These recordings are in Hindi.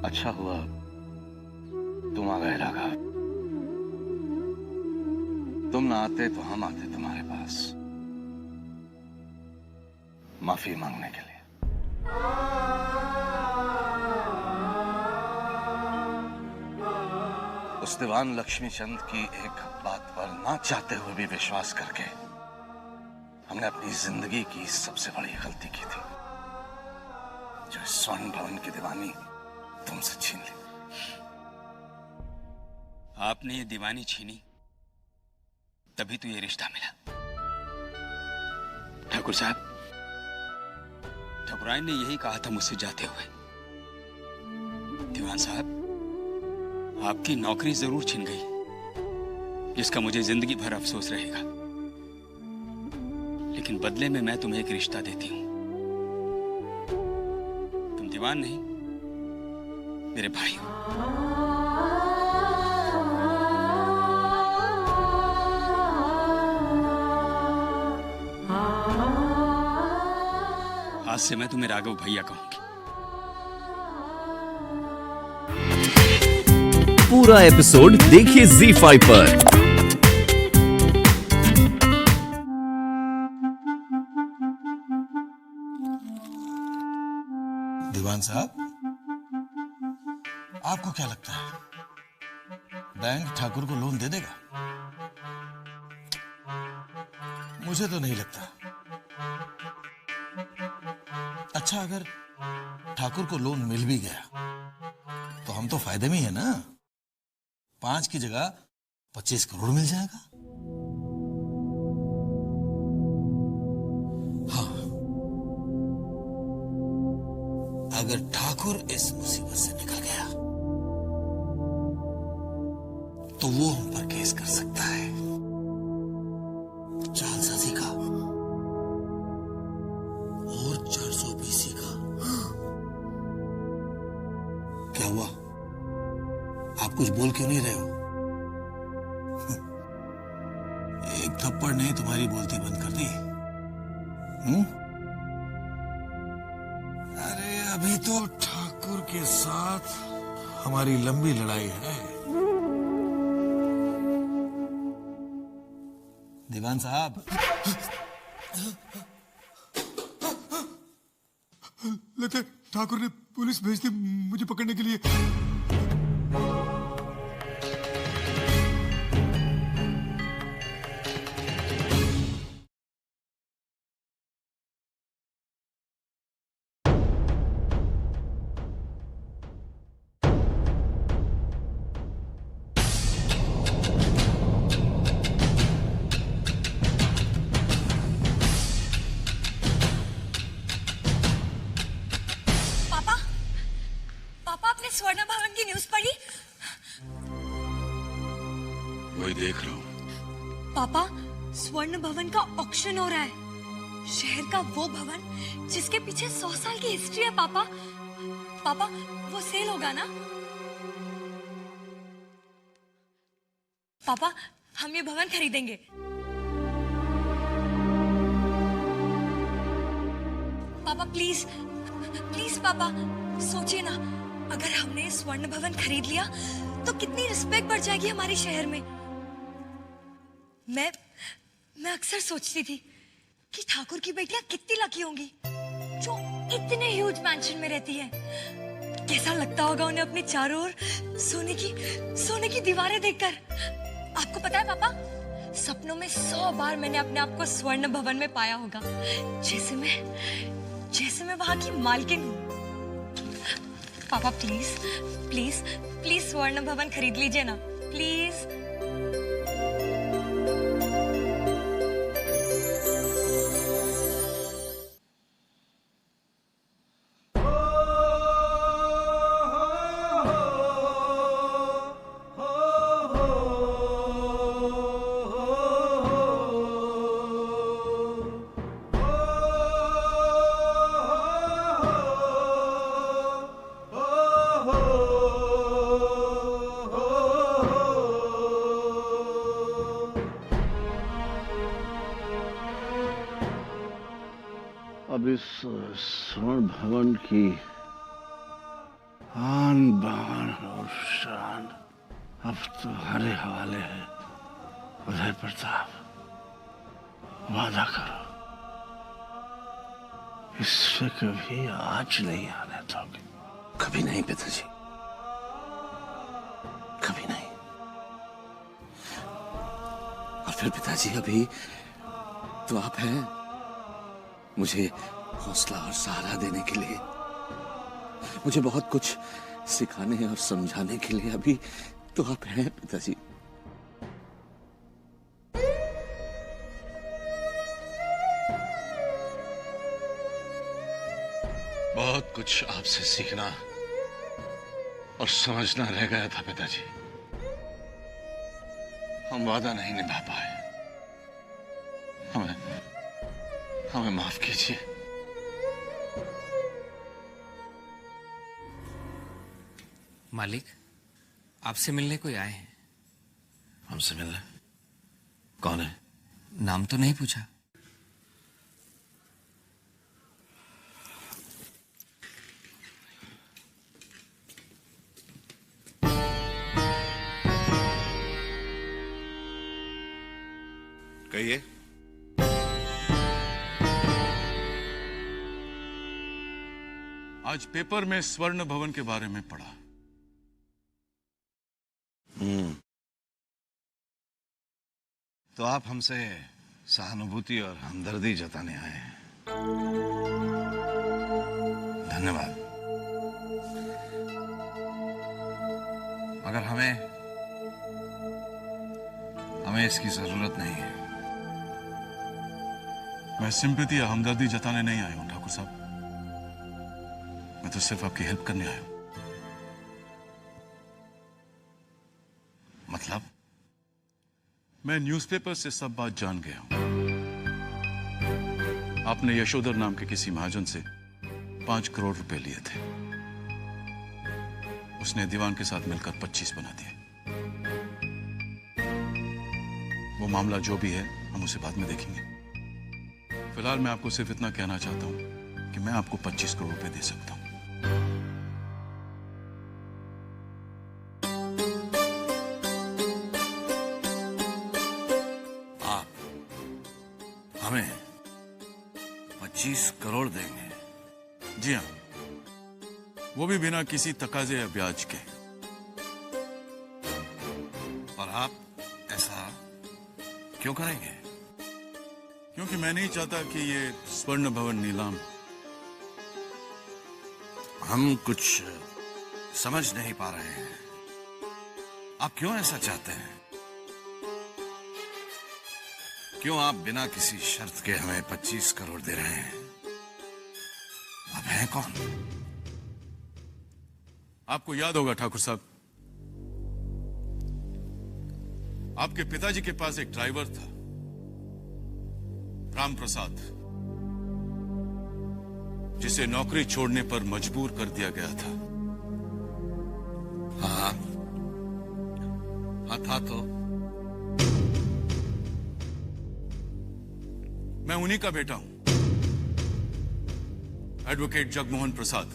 अच्छा हुआ तुम आ गए राघव। तुम ना आते तो हम आते तुम्हारे पास माफी मांगने के लिए। उस दीवान लक्ष्मीचंद की एक बात पर ना चाहते हुए भी विश्वास करके हमने अपनी जिंदगी की सबसे बड़ी गलती की थी, जो स्वर्ण भवन की दीवानी तुमसे छीन ली। आपने ये दीवानी छीनी तभी तो ये रिश्ता मिला। ठाकुर साहब, ठाकुराइन ने यही कहा था मुझसे जाते हुए। दीवान साहब, आपकी नौकरी जरूर छिन गई, जिसका मुझे जिंदगी भर अफसोस रहेगा, लेकिन बदले में मैं तुम्हें एक रिश्ता देती हूं। तुम दीवान नहीं, मेरे भाई हो। आज से मैं तुम्हें राघव भैया कहूंगी। पूरा एपिसोड देखिए ZEE5 पर। दीवान साहब, आपको क्या लगता है बैंक ठाकुर को लोन दे देगा? मुझे तो नहीं लगता। अच्छा, अगर ठाकुर को लोन मिल भी गया तो हम तो फायदे में ही है ना। 5 की जगह 25 करोड़ मिल जाएगा। हाँ, अगर ठाकुर इस मुसीबत से निकल गया तो वो हम पर केस कर सकता है, जालसाजी का और 420 का। क्या हुआ, आप कुछ बोल क्यों नहीं रहे हो? एक थप्पड़ ने तुम्हारी बोलती बंद कर दी। अरे अभी तो ठाकुर के साथ हमारी लंबी लड़ाई है। दीवान साहब, लगता है ठाकुर ने पुलिस भेज दी मुझे पकड़ने के लिए। स्वर्ण भवन की न्यूज़ पढ़ी? वही देख रहा हूँ। पापा, स्वर्ण भवन का ऑक्शन हो रहा है। शहर का वो भवन जिसके पीछे 100 साल की हिस्ट्री है। पापा, पापा, वो सेल होगा ना? पापा, हम ये भवन खरीदेंगे। पापा प्लीज, प्लीज पापा, सोचिए ना, अगर हमने स्वर्ण भवन खरीद लिया तो कितनी रिस्पेक्ट बढ़ जाएगी हमारे शहर में। मैं अक्सर सोचती थी कि ठाकुर की बेटियां कितनी लकी होंगी जो इतने ह्यूज मैंशन में रहती है। कैसा लगता होगा उन्हें अपने चारों ओर सोने की दीवारें देखकर। आपको पता है पापा, सपनों में 100 बार मैंने अपने आप को स्वर्ण भवन में पाया होगा, जैसे मैं वहां की मालकिन हूँ। पापा प्लीज प्लीज प्लीज स्वर्ण भवन खरीद लीजिए ना, प्लीज। अब इस स्वर्ण भवन की आन बान और शान अब तुम्हारे हवाले है उदय प्रताप। वादा करो इससे कभी आज नहीं आने दोगे। कभी नहीं पिताजी, कभी नहीं। और फिर पिताजी अभी तो आप हैं मुझे हौसला और सहारा देने के लिए, मुझे बहुत कुछ सिखाने और समझाने के लिए अभी तो आप हैं पिताजी। बहुत कुछ आपसे सीखना और समझना रह गया था पिताजी। हम वादा नहीं निभा पाए, हमें माफ कीजिए। मालिक, आपसे मिलने कोई आए हैं। हमसे मिलने? कौन है? नाम तो नहीं पूछा। कहिए। आज पेपर में स्वर्ण भवन के बारे में पढ़ा। तो आप हमसे सहानुभूति और हमदर्दी जताने आए हैं। धन्यवाद। मगर हमें इसकी जरूरत नहीं है। मैं सिंपैथी या हमदर्दी जताने नहीं आया हूं ठाकुर साहब, मैं तो सिर्फ आपकी हेल्प करने आया हूं। मतलब? मैं न्यूज़पेपर से सब बात जान गया हूं। आपने यशोधर नाम के किसी महाजन से 5 करोड़ रुपए लिए थे। उसने दीवान के साथ मिलकर 25 बना दिए। वो मामला जो भी है हम उसे बाद में देखेंगे। फिलहाल मैं आपको सिर्फ इतना कहना चाहता हूं कि मैं आपको 25 करोड़ रुपए दे सकता हूं। हमें 25 करोड़ देंगे? जी हाँ, वो भी बिना किसी तकाजे या ब्याज के। और आप ऐसा क्यों करेंगे? क्योंकि मैं नहीं चाहता कि ये स्वर्ण भवन नीलाम। हम कुछ समझ नहीं पा रहे हैं। आप क्यों ऐसा चाहते हैं? क्यों आप बिना किसी शर्त के हमें 25 करोड़ दे रहे हैं? आप हैं कौन? आपको याद होगा ठाकुर साहब, आपके पिताजी के पास एक ड्राइवर था, राम प्रसाद, जिसे नौकरी छोड़ने पर मजबूर कर दिया गया था। हाँ था तो। मैं उन्हीं का बेटा हूं, एडवोकेट जगमोहन प्रसाद।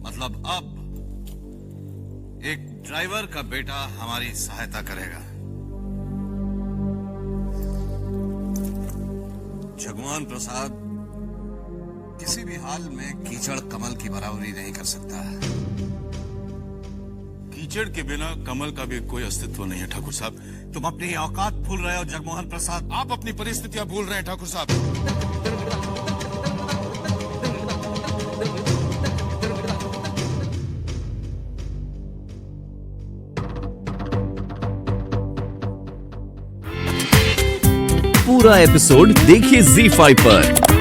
मतलब अब एक ड्राइवर का बेटा हमारी सहायता करेगा। जगमोहन प्रसाद किसी भी हाल में कीचड़ कमल की बराबरी नहीं कर सकता। कीचड़ के बिना कमल का भी कोई अस्तित्व नहीं है ठाकुर साहब। तुम अपनी औकात भूल रहे हो जगमोहन प्रसाद। आप अपनी परिस्थितियां भूल रहे हैं ठाकुर साहब। पूरा एपिसोड देखिए ZEE5 पर।